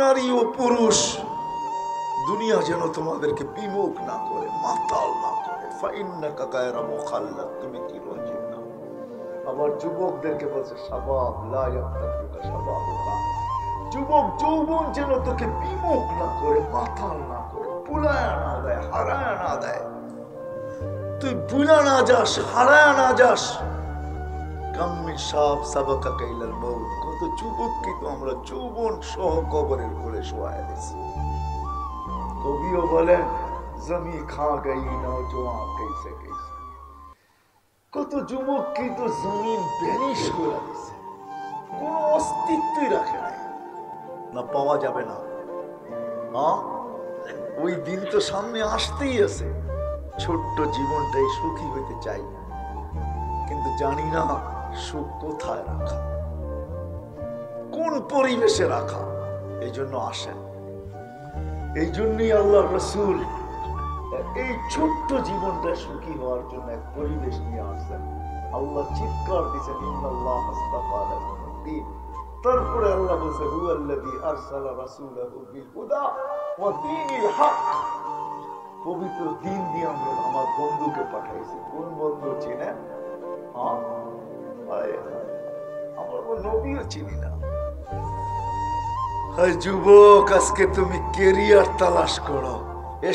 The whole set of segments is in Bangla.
নারী ও পুরুষ দুনিয়া যেন তোমাদেরকে বিমুখ না করে, মাতাল না করে। ফাইন্নাকা গায়রা মুখাল্লাদ, তুমি চিরঞ্জীব না। আবার যুবকদেরকে বলছে শাবাব লা ইয়াক্তাফিকা শাবাবুকা, যুবক যৌবন যেন তোকে বিমুখ না করে, মাতাল না করে, ভুলায়া না দেয়, হারায়া না দেয়। তুই ভুলা না যাস, হারায়া না যাস। কাম্মি সাব সাবাকা কাইলাল মউত, কত যুবককে তো আমরা যৌবন সহ কবরের কোলে শোয়ায় দিয়েছি। কবিও বলেন জমি খা গই নওজোয়ান कैसे कैसे, কত যুবককে তো জমিন ভ্যানিশ করে দিয়েছে, কোনো অস্তিত্বই রাখে নাই। না পাওয়া যাবে না, হ্যাঁ ওই দিন তো সামনে আসতেই আছে। ছোট্ট জীবনটাই সুখী হইতে চাই, কিন্তু জানি না সুখ কোথায় রাখা, কোন পরিবেশে রাখা। এই জন্য আসেন, এই জন্যই আল্লাহ রসুল এই ছোট্ট জীবনটা সুখী হওয়ার জন্য এক পরিবেশ নিয়ে আসছেন। আল্লাহ চিৎকার দিয়েছেন ইন্নাল্লাহ আস্তাফা লাকুমুদ্দীন। তারপরে আল্লাহ বলছে হুয়াল্লাযী আরসালা রাসূলাহু বিল হুদা ওয়া দীনিল হক, পবিত্র দিন দিয়ে আমরা আমার বন্ধুকে পাঠাইছি। কোন বন্ধু চিনেন? আমরা নবীও চিনি না। যুবক, আজকে তুমি কেরিয়ার তালাশ করো,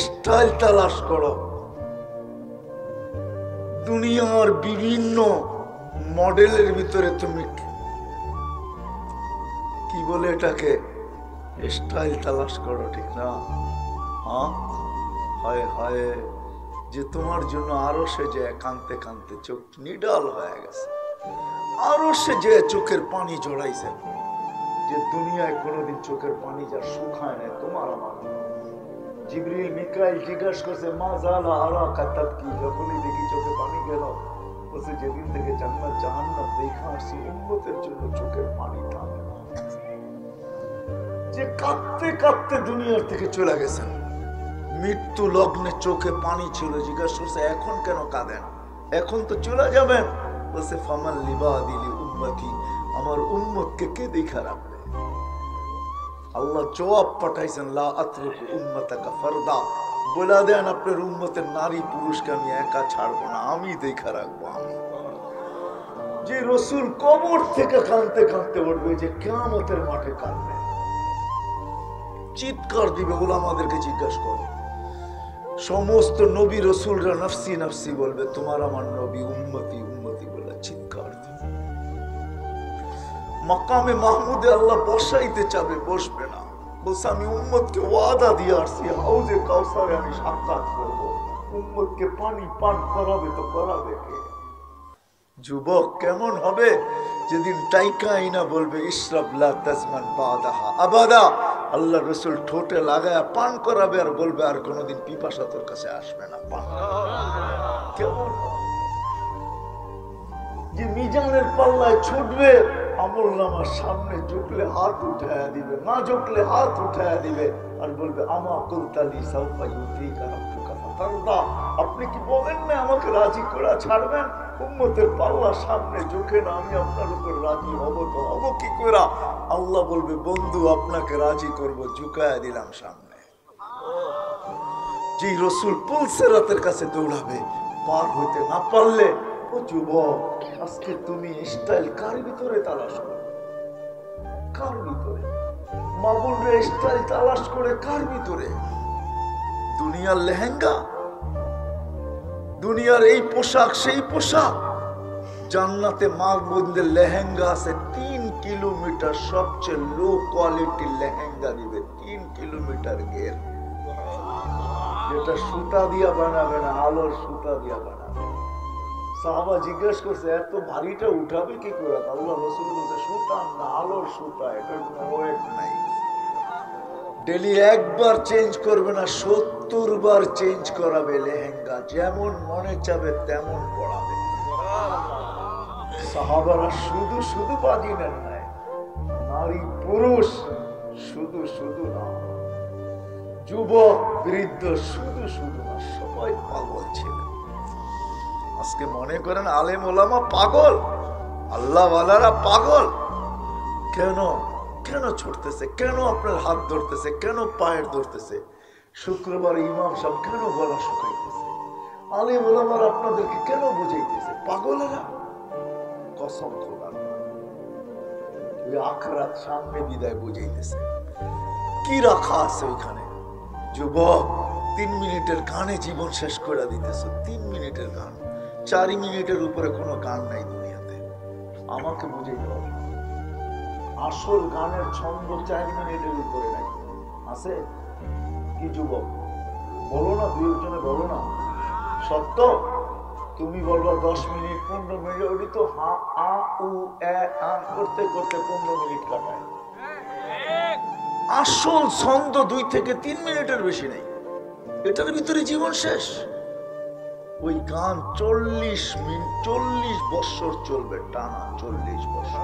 স্টাইল তালাশ করো। দুনিয়ার বিভিন্ন মডেলের ভিতরে তুমি কি বলে এটাকে স্টাইল তালাশ করো, ঠিক না? হ্যাঁ, হায় হায়, যে তোমার জন্য আরো সে যে কাঁদতে কাঁদতে চোখ নিডাল হয়ে গেছে, আরো সে যে চোখের পানি জড়াইছেন, যে দুনিয়ায় কোনোদিন চোখের পানি যা শুকায় না তোমার আমার। জিবরিল মিকাইল জিজ্ঞাসা করছে মা জালা আরাকা তাবকি, যখনই দেখি চোখে পানি গেল, বলছে যেদিন থেকে জান্নাত জাহান্নাম দেখা আসছি উম্মতের জন্য চোখের পানি থামে না। যে কাঁদতে কাঁদতে দুনিয়ার থেকে চলে গেছেন, মৃত্যু লগ্নে চোখে পানি ছিল, জিজ্ঞাসা করছে এখন কেন কাঁদেন, এখন তো চলে যাবেন। বলছে ফামান লিবাদিলি উম্মতি, আমার উম্মতকে কে দেখা রাখবে? আল্লাহ জবাব পাঠাইছেন লা আতরুকু উম্মাতাকা ফারদা, বলে দেন আপনার উম্মতের নারী পুরুষকে আমি একা ছাড়বো না, আমি দেখা রাখবো। আমি যে রসুল কবর থেকে কাঁদতে কাঁদতে উঠবে, যে কিয়ামতের মাঠে কাঁদবে, চিৎকার দিবে। ওলামাদেরকে জিজ্ঞাসা করো, সমস্ত নবী রসুলরা নফসি নফসি বলবে, তোমার আমার নবী উম্মতি উম্মতি বলে চিৎকার দিবে। মাকামে মাহমুদে আল্লাহ বসাইতে চাবে, বসবে না। বলছে আমি উম্মতকে ওয়াদা দিয়ে আসছি, হাউজে কাউসারে আমি সাক্ষাৎ করবো, উম্মতকে পানি পান করাবে তো করাবে কে? যুবক কেমন হবে যেদিন টাইকা আইনা বলবে ইশরাব লা তাজমান বাদাহা আবাদা, আল্লাহ রসুল ঠোঁটে লাগায় পান করাবে আর বলবে আর কোনোদিন পিপাসা তোর কাছে আসবে না, পান। কেমন যে মিজানের পাল্লায় ছুটবে, আমল নামার সামনে ঝুঁকলে হাত উঠায়া দিবে, না ঝুঁকলে হাত উঠায়া দিবে আর বলবে আমা কুলতালি সাউফা ইউতিকা রাব্বুকা ফাতারদা, আপনি কি বলেন না আমাকে রাজি করা ছাড়বেন? উম্মতের পাল্লার সামনে ঝুঁকে না আমি আপনার উপর রাজি হব, তো হব কি করে? আল্লাহ বলবে বন্ধু আপনাকে রাজি করব, ঝুঁকায়া দিলাম সামনে। যে রসুল পুলসেরাতের কাছে দৌড়াবে, পার হইতে না পারলে, ও যুবক আজকে তুমি স্টাইল কার ভিতরে তালাশ করো? কার ভিতরে? মা বলবে স্টাইল তালাশ করে কার ভিতরে? দুনিয়ার লেহেঙ্গা, দুনিয়ার এই পোশাক সেই পোশাক। জান্নাতে মা বললে লেহেঙ্গা আছে 3 কিলোমিটার, সবচেয়ে লো কোয়ালিটির লেহেঙ্গা দিবে, 3 কিলোমিটার ঘের, যেটা সুতা দিয়া বানাবে না, আলোর সুতা দিয়া বানাবে। সাহাবা জিজ্ঞেস করছে এত ভারীটা উঠাবে কি করে? আল্লাহ রাসূল বলছে সুতা না, আলোর সুতা, এটার কোনো ওয়েট নাই। ডেলি একবার চেঞ্জ করবে না, 70 বার চেঞ্জ করাবে লেহেঙ্গা, যেমন মনে চাবে তেমন পড়াবে। সাহাবারা শুধু শুধু বাজি নেন নাই, নারী পুরুষ শুধু শুধু না, যুবক বৃদ্ধ শুধু শুধু না, সবাই পাগল ছিলেন। আজকে মনে করেন আলেম ওলামা পাগল, আল্লাহওয়ালারা পাগল কেন? কেন ছুটতেছে, কেন আপনার হাত ধরতেছে, কেন পায়ের ধরতেছে? শুক্রবার ইমাম সাহেব কেন গলা শুকাইতেছে? আলিম ওলামার আপনাদেরকে কেন বুঝাইতেছে? পাগলেরা, কসম খোদার, ওই আখরাত সামনে বিদায় বুঝাইতেছে। কি রাখা আছে ওইখানে? যুবক, 3 মিনিটের গানে জীবন শেষ করে দিতেছ। 3 মিনিটের গান, 4 মিনিটের উপরে কোনো গান নাই দুনিয়াতে। আমাকে বুঝাইতে হবে, আসল গানের ছন্দ 4 মিনিটের উপরে নাই। আছে কি যুবক? বলো না, 2 জনে বলো না। সত্য? তুমি বলবা 10 মিনিট, 15 মিনিট, ওটি তো হা আ উ এ আ করতে করতে 15 মিনিট কাটায়। আসল ছন্দ 2 থেকে 3 মিনিটের বেশি নেই। এটার ভিতরে জীবন শেষ। ওই গান 40 মিনিট, 40 বছর চলবে টানা, 40 বছর।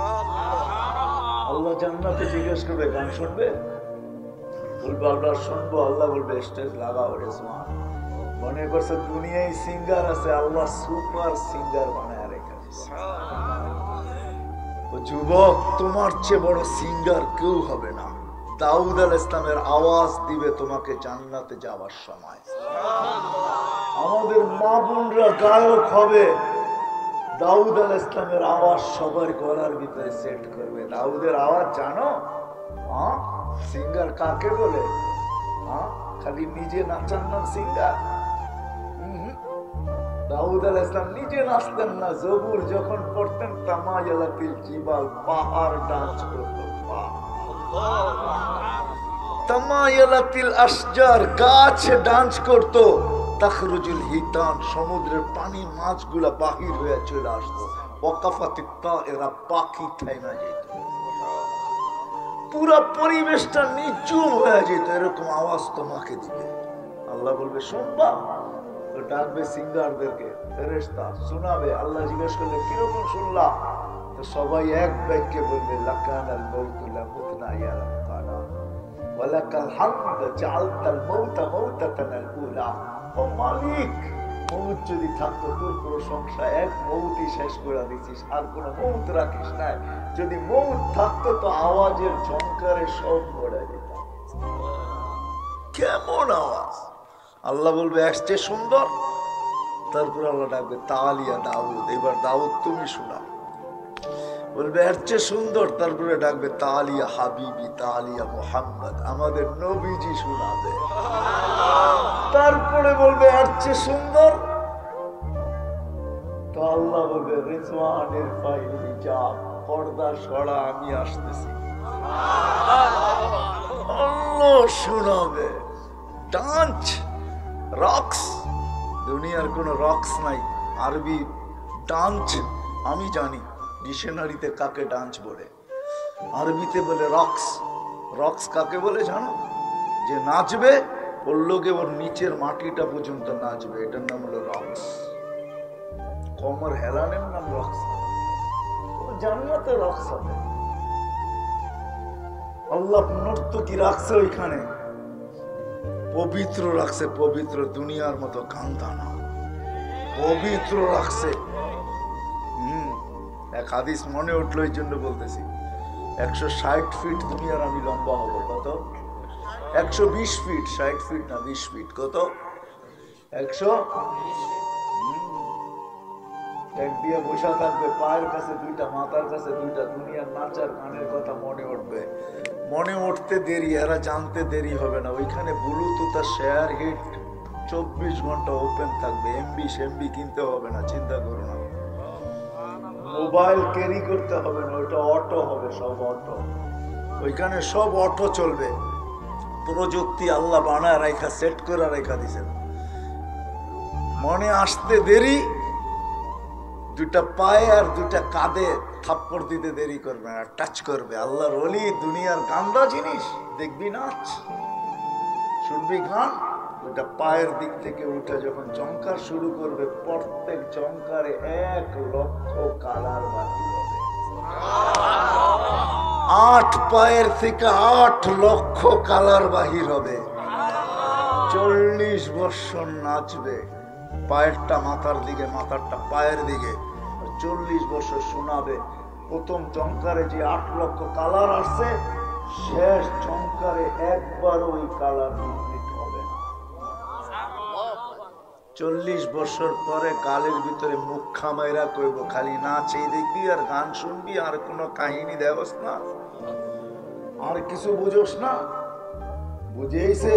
আল্লাহ জান্নাতে জিজ্ঞেস করবে, গান শুনবে? বলবে আল্লাহ শুনবো। আল্লাহ বলবে স্টেজ লাগাও রেজওয়ান। মনে করছে দুনিয়ায় সিঙ্গার আছে, আল্লাহ সুপার সিঙ্গার বানায় রেখেছে। যুবক, তোমার চেয়ে বড় সিঙ্গার কেউ হবে না। দাউদ আলাইহিস সালামের আওয়াজ দিবে তোমাকে জান্নাতে যাওয়ার সময়। আমাদের মা বোনরা গায়ক হবে, দাউদ আলাইহিস সালামের আওয়াজ সবার গলার ভিতরে সেট করবে। দাউদের আওয়াজ জানো? হ্যাঁ, সিঙ্গার কাকে বলে? হ্যাঁ, খালি নিজে নাচার নাম সিঙ্গার? দাউদ আলাইহিস সালাম নিজে নাচতেন না। জবুর যখন পড়তেন, তামায়ালাতিল জিবাল, পাহাড় ডান্স করত। তামায়ালাতিল আশজার, গাছ ডান্স করত। তাখরুজুল হিতান, সমুদ্রের পানি মাছগুলা বাহির হয়ে চলে আসতো। ওয়াকাফাতিত তায়রা, পাখি থাইমা যেত। পুরা পরিবেশটা নিচুম হয়ে যেত। এরকম আওয়াজ তোমাকে দিবে। আল্লাহ বলবে শুনবা? তো ডাকবে সিঙ্গারদেরকে, ফেরেশতা শোনাবে। আল্লাহ জিজ্ঞেস করলে কিরকম শুনলা? তো সবাই এক বাক্যে বলবে লাকানাল মাউতু লামুতনা ইয়া রাব্বানা ওয়ালাকাল হামদ জাআলতাল মাউতা মাউতাতানাল উলা। ও মালিক, মৌত যদি থাকতো তোর প্রশংসা, এক মৌতই শেষ করে দিছিস, আর কোনো মৌত রাখিস নাই। যদি মৌত থাকতো তো আওয়াজের ঝংকারে সব মরে যেত। কেমন আওয়াজ! আল্লাহ বলবে আসছে সুন্দর। তারপর আল্লাহ ডাকবে তালিয়া দাউদ, এবার দাউদ তুমি শোনাও। বলবে এর চেয়ে সুন্দর। তারপরে ডাকবে তালিয়া হাবিবি, তালিয়া মুহাম্মদ, আমাদের নবীজি শোনাবে। তারপরে বলবে এর চেয়ে সুন্দর। তো আল্লাহ বলবে রিজওয়ানের ফাইল হিজাব, পর্দা সরা, আমি আসতেছি। আল্লাহ শোনাবে। ডান্স, রক্স, দুনিয়ার কোনো রক্স নাই। আরবি ডান্স আমি জানি, ডিকশনারিতে কাকে ডান্স বলে? আরবিতে বলে রক্স। রক্স কাকে বলে জানো? যে নাচবে, ওর লোকে ওর নিচের মাটিটা পর্যন্ত নাচবে, এটার নাম হলো রক্স। কমর হেলানের নাম রক্স। জান্নাতে রক্স হবে। আল্লাহ নর্তকী রাখছে ওইখানে, পবিত্র রাখছে, পবিত্র, দুনিয়ার মতো কান্দা না, পবিত্র রাখছে। এক হাদিস মনে উঠলো, এই জন্য বলতেছি। 160 ফিট দুনিয়ার আমি লম্বা হব। কত? 120 ফিট, 60 ফিট না, 20 ফিট। কত? 100। এক দিয়ে বসা থাকবে, পায়ের কাছে 2টা, মাথার কাছে 2টা। দুনিয়ার নাচার গানের কথা মনে উঠবে। মনে উঠতে দেরি, এরা জানতে দেরি হবে না। ওইখানে ব্লুটুথ আর শেয়ার হিট 24 ঘন্টা ওপেন থাকবে। এমবি সেমবি কিনতে হবে না, চিন্তা করো না। মোবাইল ক্যারি করতে হবে না, ওইটা অটো হবে, সব অটো। ওইখানে সব অটো চলবে। প্রযুক্তি আল্লাহ বানায় রেখা, সেট করে রেখা দিয়েছেন। মনে আসতে দেরি, 2টা পায়ে আর 2টা কাঁধে থাপ্পড় দিতে দেরি করবে না, টাচ করবে। আল্লাহর ওলি, দুনিয়ার গান্দা জিনিস দেখবি নাচ, শুনবি গান। ওটা পায়ের দিক থেকে উঠে যখন চমকার শুরু করবে, প্রত্যেক চমকারে 1 লক্ষ কালার বাকি হবে। 8 পায়ের থেকে 8 লক্ষ কালার বাহির হবে। 40 বছর নাচবে, পায়েরটা মাথার দিকে, মাথারটা পায়ের দিকে। 40 বছর শোনাবে। প্রথম চমকারে যে 8 লক্ষ কালার আসছে, শেষ ঝংকারে একবার ওই কালার কমপ্লিট হবে না। 40 বছর পরে গালের ভিতরে মুখ খামাইরা কইব খালি নাচে দেখবি আর গান শুনবি আর কোনো কাহিনী দেওস না, আর কিছু বুঝোস না। বুঝেইছে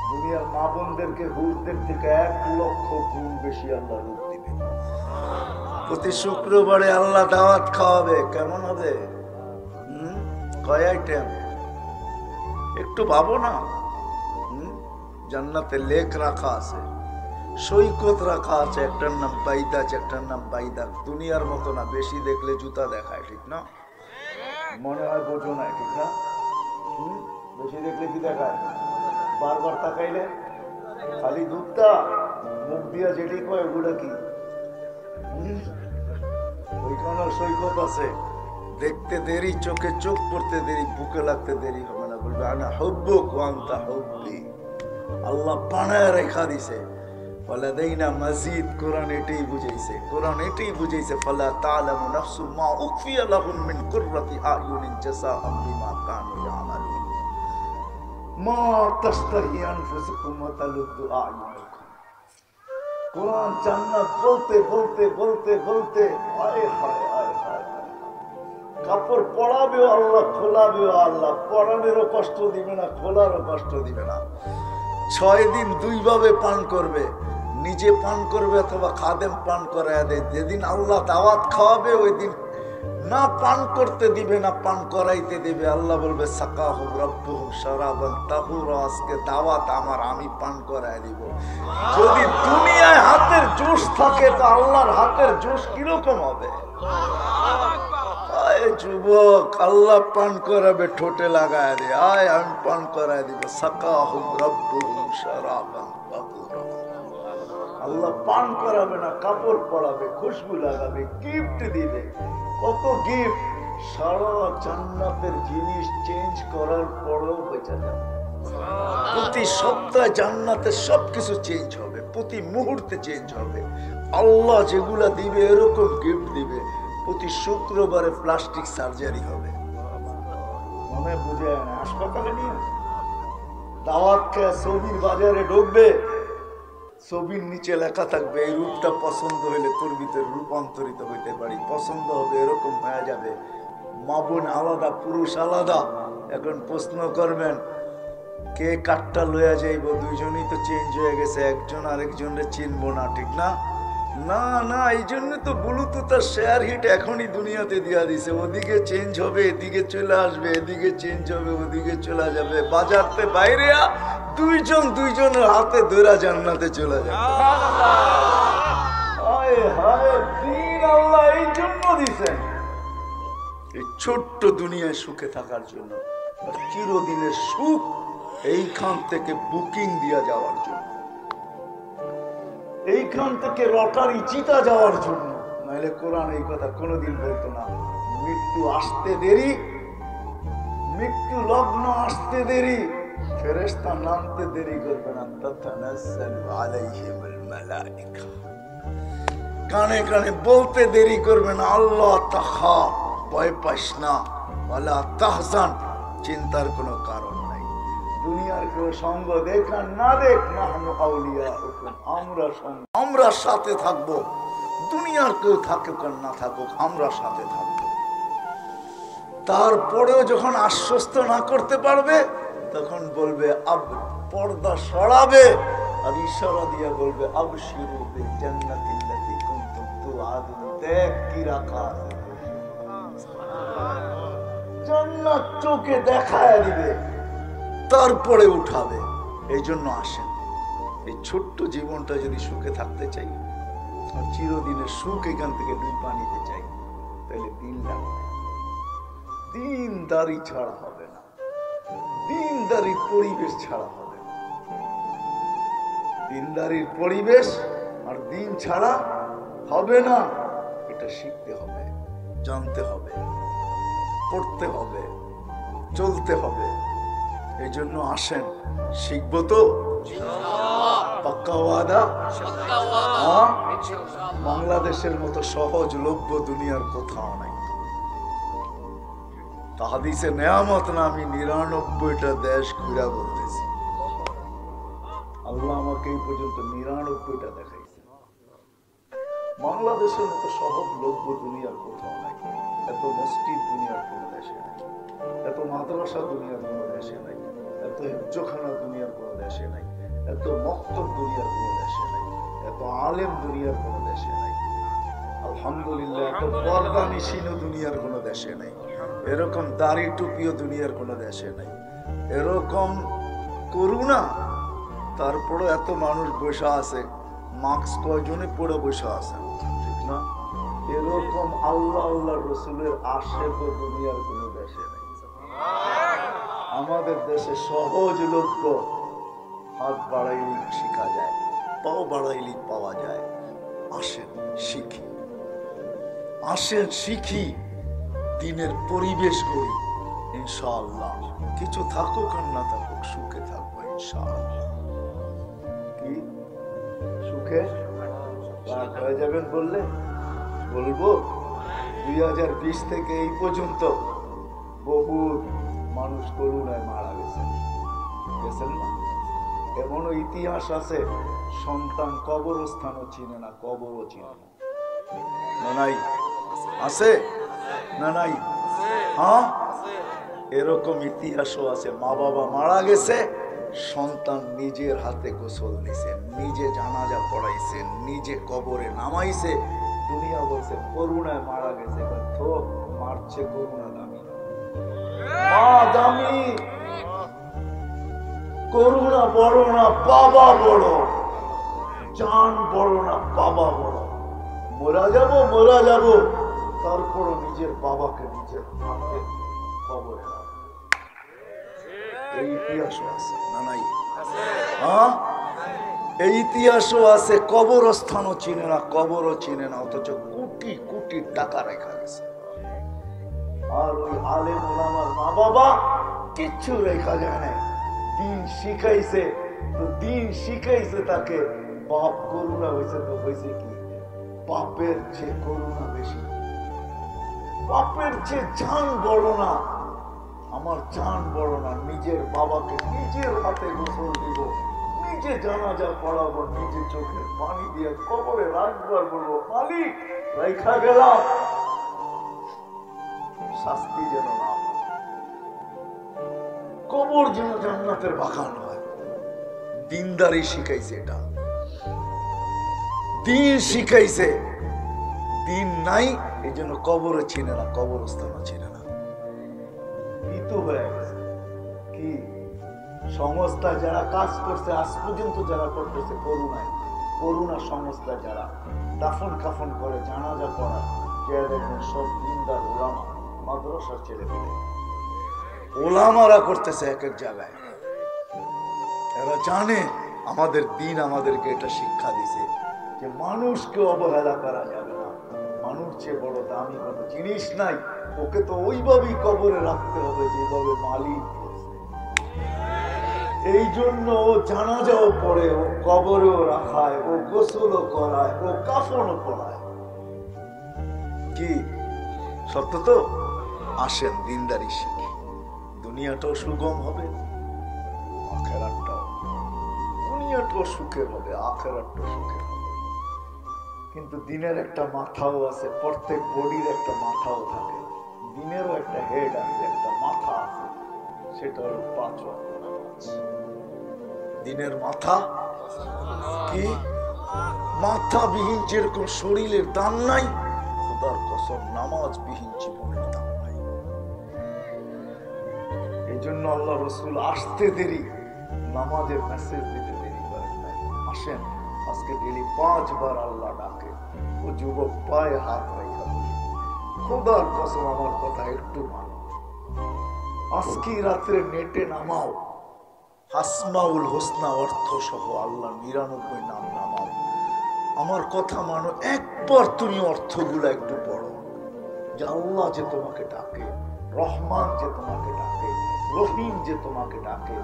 দুনিয়ার মা বোনদেরকে হুরদের থেকে 1 লক্ষ গুণ বেশি আল্লাহ রূপ দিবে। প্রতি শুক্রবারে আল্লাহ দাওয়াত খাওয়াবে। কেমন হবে? কয় আইটেম একটু ভাবো না। জান্নাতে লেক রাখা আছে, সৈকত রাখা আছে, একটার নাম বাইদাজ, একটার নাম বাইদাক। দুনিয়ার মতো না, বেশি দেখলে জুতা দেখায়, ঠিক না? মনে হয় বোঝো না, ঠিক না? বেশি দেখলে কি দেখায়? বারবার তাকাইলে খালি দুধটা মুখ দিয়া যেটি কয় ওগুলা কি? ওইখানে সৈকত আছে, দেখতে দেরি, চোখে চোখ পড়তে দেরি, বুকে লাগতে দেরি হবে না। বলবে আনা হুব্বুক ওয়া আনতা হুব্বি। আল্লাহ বানায় রেখা দিছে। ফালা দাইনা মাজিদ। কোরআন এটাই বুঝাইছে, কোরআন এটাই বুঝাইছে। ফালা তা'লামু নাফসুম মা উখফিয়া লাহুম মিন কুররাতি আ'য়ুনিন জাযাআম বিমা কানু ইয়ামালুন মা তাশতাহি আনফুসুকুম ওয়া তালুদ্দু আ'য়ুনুকুম। কোরআন জান্নাত বলতে বলতে বলতে বলতে আয় হায় আয় হায়, কাপড় পরাবেও আল্লাহ, খোলাবেও আল্লাহ। পরানেরও কষ্ট দিবে না, খোলারও কষ্ট দিবে না। 6 দিন 2 ভাবে পান করবে, নিজে পান করবে অথবা খাদেম পান করায় দেয়। যেদিন আল্লাহ দাওয়াত খাওয়াবে ওই দিন না পান করতে দিবে না পান করাইতে দিবে। আল্লাহ বলবে সাকাহু রাব্বুহুম শারাবান তাহুরা, আজকে দাওয়াত আমার, আমি পান করায় দিব। যদি দুনিয়ায় হাতের জোশ থাকে তো আল্লাহর হাতের জোশ কিরকম হবে? আয় যুবক, আল্লাহ পান করাবে, ঠোঁটে লাগায় দে, আয় আমি পান করায় দিব। সাকাহু রাব্বুহুম শারাবান তাহুরা। আল্লাহ পান করাবে না, কাপড় পরাবে, খুশবু লাগাবে, গিফট দিবে। কত গিফট! সারা জান্নাতের জিনিস চেঞ্জ করার পরেও বেঁচে যাবে। প্রতি সপ্তাহে জান্নাতে সবকিছু চেঞ্জ হবে, প্রতি মুহূর্তে চেঞ্জ হবে। আল্লাহ যেগুলা দিবে এরকম গিফট দিবে। প্রতি শুক্রবারে প্লাস্টিক সার্জারি হবে। মনে বুঝে না, হাসপাতালে নিয়ে দাওয়াত খেয়ে ছবির বাজারে ঢুকবে, ছবির নিচে লেখা থাকবে এই রূপটা পছন্দ হইলে তোর ভিতরে রূপান্তরিত হইতে পারি। পছন্দ হবে, এরকম হয়ে যাবে। মা বোন আলাদা, পুরুষ আলাদা। এখন প্রশ্ন করবেন কে কাঠটা লইয়া যাইব? দুইজনই তো চেঞ্জ হয়ে গেছে, একজন আরেকজনরে চিনবো না, ঠিক না? না না, এই জন্য তো ব্লুটুথ আর শেয়ার হিট এখনই দুনিয়াতে দিয়া দিছে। ওদিকে চেঞ্জ হবে, এদিকে চলে আসবে, এদিকে চেঞ্জ হবে, ওদিকে চলে যাবে। বাজারতে বাইরে দুইজন দুইজনের হাতে ধরা জান্নাতে চলে যাবে। হায় হায়, দিন আল্লাহ এই জন্য দিছেন, এই ছোট্ট দুনিয়ায় সুখে থাকার জন্য। চিরদিনের সুখ এইখান থেকে বুকিং দিয়া যাওয়ার জন্য, এইখান থেকে লটারি জিতা যাওয়ার জন্য। নাহলে কোরআন এই কথা কোনোদিন বলতো না। মৃত্যু আসতে দেরি, মৃত্যু লগ্ন আসতে দেরি, ফেরেশতা নামতে দেরি করবে না। তাতানাজ্জালু আলাইহিমুল মালায়েকা, কানে কানে বলতে দেরি করবে না। আল্লাহ তাখাফ, ভয় পাস না, ওয়ালা তাহজান, চিন্তার কোনো কারণ নাই। দুনিয়ার কেউ সঙ্গ দেখ আর না দেখ, নাহনু আউলিয়াউকুম, আমরা সাথে থাকবো। দুনিয়ার কেউ থাকুক আর না থাকুক, আমরা সাথে থাকবো। তারপরেও যখন আশ্বস্ত না করতে পারবে তখন বলবে আব, পর্দা সরাবে আর ইশারা দিয়ে বলবে আবশিরু বিল জান্নাতিল্লাতী কুনতুম তুআদুন। দেখ কি রাখা আছে, জান্নাত চোখে দেখায় দিবে, তারপরে উঠাবে। এই জন্য আসেন, এই ছোট্ট জীবনটা যদি সুখে থাকতে চাই আর চিরদিনের সুখ এখান থেকে ডুবা নিতে চাই, তাহলে দিন লাগবে। দিনদারি ছাড়া হবে না, দিনদারির পরিবেশ ছাড়া হবে না। দিনদারির পরিবেশ আর দিন ছাড়া হবে না। এটা শিখতে হবে, জানতে হবে, পড়তে হবে, চলতে হবে। এই জন্য আসেন, শিখবো তো? পাক্কা ওয়াদা? বাংলাদেশের মতো সহজলভ্য দুনিয়ার কোথাও নাই। তা হাদিসে নেয়ামত না, আমি 99টা দেশ ঘুরা বলতেছি। আল্লাহ আমাকে এই পর্যন্ত 99টা দেখাইছে। বাংলাদেশের মতো সহজলভ্য দুনিয়ার কোথাও নাই। এত মসজিদ দুনিয়ার কোন দেশে নাই, এত মাদ্রাসা দুনিয়ার কোন দেশে নাই, এত হিফজখানা দুনিয়ার কোন দেশে নাই, এত মক্তব দুনিয়ার কোন দেশে নাই, এত আলেম দুনিয়ার কোন দেশে নাই। আলহামদুলিল্লাহ, এত পর্দা নিশিনও দুনিয়ার কোন দেশে নাই, এরকম দাড়ি টুপিও দুনিয়ার কোন দেশে নাই, এরকম করুণা, তারপরে এত মানুষ বসে আছে, মাস্ক কয়জনে পড়ে বসে আছে, ঠিক না? এরকম আল্লাহ আল্লাহ রসুলের আশেক দুনিয়ার কোন দেশে নেই। আমাদের দেশে সহজলভ্য, হাত বাড়াইলেই শিখা যায়, পাও বাড়াইলেই পাওয়া যায়। আসেন শিখি, আসেন শিখি, দিনের পরিবেশ করি, ইনশাআল্লাহ কিছু থাকুক আর না থাকুক সুখে থাকবো ইনশাআল্লাহ। কি সুখে রাগ হয়ে যাবেন বললে বলবো? 2020 থেকে এই পর্যন্ত বহু মানুষ করুণায় মারা গেছেন, গেছেন না? এমনও ইতিহাস আছে, সন্তান কবরস্থানও চিনে না, কবরও চিনে না। না নাই? আছে না নাই? হ্যাঁ, এরকম ইতিহাসও আছে। মা বাবা মারা গেছে, সন্তান নিজের হাতে গোসল নিছে, নিজে জানাজা পড়াইছে, নিজে কবরে নামাইছে। দুনিয়া বলছে করুণায় মারা গেছে, মারছে করুণা দামি, মা দামি, করুণা বড় না বাবা বড়, জান বড় না বাবা বড়। মরা যাব, তারপরও নিজের বাবাকে নিজের হাতে কবরে রাখবে। এই ইতিহাসও আছে না নাই? হ্যাঁ, এই ইতিহাসও আছে। কবরস্থানও চিনে না, কবরও চিনে না, অথচ কোটি কোটি টাকা রেখা গেছে। আর ওই আলেম ওলামার মা বাবা কিচ্ছু রেখা যায় না, দিন শিখাইছে তো দিন শিখাইছে তাকে। বাপ করুণা হয়েছে তো হয়েছে কি? বাপের চেয়ে করুণা বেশি, বাপের চেয়ে জান বড় না। আমার জান বড় না, নিজের বাবাকে নিজের হাতে গোসল দিব, নিজে জানাজা পড়াবো, নিজে চোখের পানি দিয়ে কবরে রাখবার বলবো, মালিক রেখা গেলাম, শাস্তি যেন না, কবর যেন জান্নাতের বাগান হয়। দিনদারি শিখাইছে, এটা দিন শিখাইছে। দিন নাই, এই জন্য কবরও চিনে না, কবরস্থানও চিনে না। মৃত্যু হয়ে গেছে। কি সংস্থা যারা কাজ করছে আজ পর্যন্ত, যারা করতেছে করুণায়, করুণা সংস্থা যারা দাফন কাফন করে, জানাজা পড়া, দেখবেন সব দিনদার ওলামা, মাদ্রাসার ছেলে পেলে ওলামারা করতেছে এক এক জায়গায়। এরা জানে আমাদের দিন আমাদেরকে এটা শিক্ষা দিছে যে মানুষকে অবহেলা করা যাবে না, মানুষ চেয়ে বড় দামি কোনো জিনিস নাই, ওকে তো ওইভাবেই কবরে রাখতে হবে যেভাবে মালিক বলছে। এই জন্য ও জানাজাও পড়ে, ও কবরেও রাখায়, ও গোসলও করায়, ও কাফনও পড়ায়। কি সত্য তো? আসেন দিনদারি শিখি, দুনিয়াটাও সুগম হবে, আখেরাতটাও, দুনিয়াটাও সুখের হবে, আখেরাতটাও সুখের হবে। কিন্তু দিনের একটা মাথাও আছে, প্রত্যেক বডির একটা মাথাও থাকে, দিনেরও একটা হেড আছে, একটা মাথা আছে, সেটা হলো 5 ওয়াক্ত নামাজ। দিনের মাথা কি? মাথা বিহীন যেরকম শরীরের দাম নাই, খোদার কসম নামাজ বিহীন জীবনের দাম নাই। এই জন্য আল্লাহ রসুল আসতে দেরি, নামাজের মেসেজ দিতে দেরি করেন নাই। আসেন, আজকে ডেলি 5 বার আল্লাহ ডাকে। ও যুবক পায়ে হাত রেখা বলি, খোদার কসম আমার কথা একটু মানো, আজকে রাত্রে নেটে নামাও, আসমাউল হোসনা অর্থ সহ আল্লাহ 99 নাম নামাও, আমার কথা মানো। একবার তুমি অর্থগুলো একটু পড়ো, যে আল্লাহ যে তোমাকে ডাকে, রহমান যে তোমাকে ডাকে, রহিম যে তোমাকে ডাকে,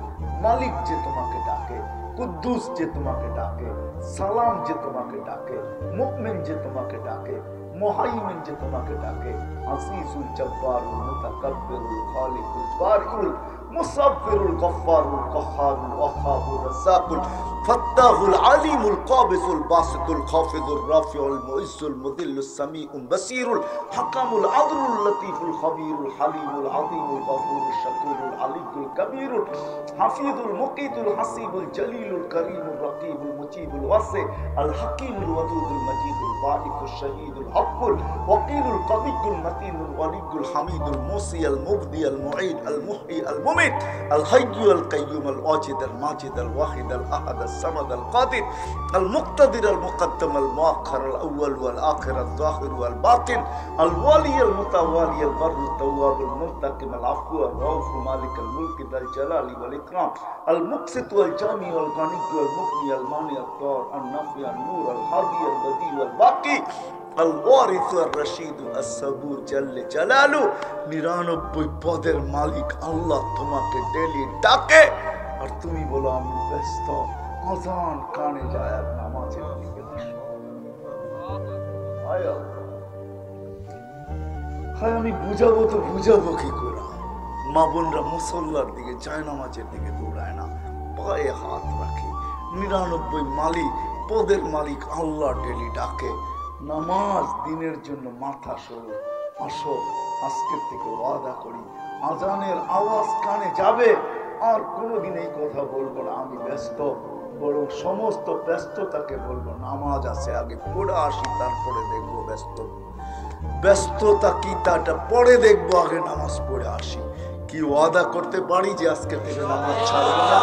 মালিক যে তোমাকে ডাকে, কুদ্দুস যে তোমাকে ডাকে, সালাম যে তোমাকে ডাকে, মুমিন যে তোমাকে ডাকে, মুহাইমিন যে তোমাকে ডাকে, আসিসুল জব্বারুল মুতাকাব্বিরুল খালিকুল বারিউল মুসাব্বিরুল গফফারুল কাহ্হারুল ওয়াহ্হাবুর রাজ্জাকুল ফাত্তাহুল আলিমুল কাবিসুল বাসিতুল খাফিজুর রাফিউল মুইজ্জুল মুদিল্লুস সামিউল বাসীরুল হাকামুল আদলুল লতীফুল খবীরুল হালিমুল আযীমুল গফুরুল শাকুরুল আলিয়ুল কবীরুল হাফিজুল মুকিতুল হাসিবুল জলিলুল করিমুল রকিবুল মুজিবুল ওয়াসি আল হাকিমুল ওয়াদুদুল মজিদুল বারিকুল শহীদুল হকুল ওয়াকিলুল কবিকুল মতিনুল ওয়ালিকুল হামিদুল মুসিয়াল মুবদিয়াল মুঈদ আল মুহয়ি আল মুমিত আল হাইয়্যু আল কাইয়্যুম আল ওয়াজিদ আল মাজিদ আল ওয়াহিদ আল আহাদ আল সামাদ আল কাদির আল মুক্তাদির আল মুকদ্দম আল মুআখ্খার আল আউয়াল ওয়াল আখির আল যাহির ওয়াল বাতিন আল ওয়ালি আল মুতাওয়ালি আল বারর আল তাওয়াব আল মুনতাকিম আল আফু আল রাউফ মালিক আল মুলক আল জালালি ওয়াল ইকরাম আল মুকসিত ওয়াল জামি ওয়াল গানি ওয়াল মুগনি আল মানি আল দার আল নাফি আল নূর আল হাদি আল বদি ওয়াল বাকি আল ওয়ারিস আর রশিদ আস সাবুর জাল্লে জালালু। 99 পদের মালিক আল্লাহ তোমাকে ডেলি ডাকে আর তুমি বলো আমি ব্যস্ত, আযান কানে যায় আর নামাজের দিকে আসো। হায় আমি বুঝাবো তো বুঝাবো কি করে? মা বোনরা মুসল্লার দিকে যায়, নামাজের দিকে দৌড়ায় না, পায়ে হাত রাখে। 99 মালিক পদের মালিক আল্লাহ ডেলি ডাকে, নামাজ দিনের জন্য মাথা সরো, আসো। আজকের থেকে ওয়াদা করি আজানের আওয়াজ কানে যাবে আর কোনোদিন এই কথা বলবো না আমি ব্যস্ত, বরং সমস্ত ব্যস্ততাকে বলবো নামাজ আছে আগে পড়ে আসি, তারপরে দেখবো ব্যস্ততা কি তাটা পরে দেখবো, আগে নামাজ পড়ে আসি। কি ওয়াদা করতে পারি যে আজকে থেকে নামাজ ছাড়বো না?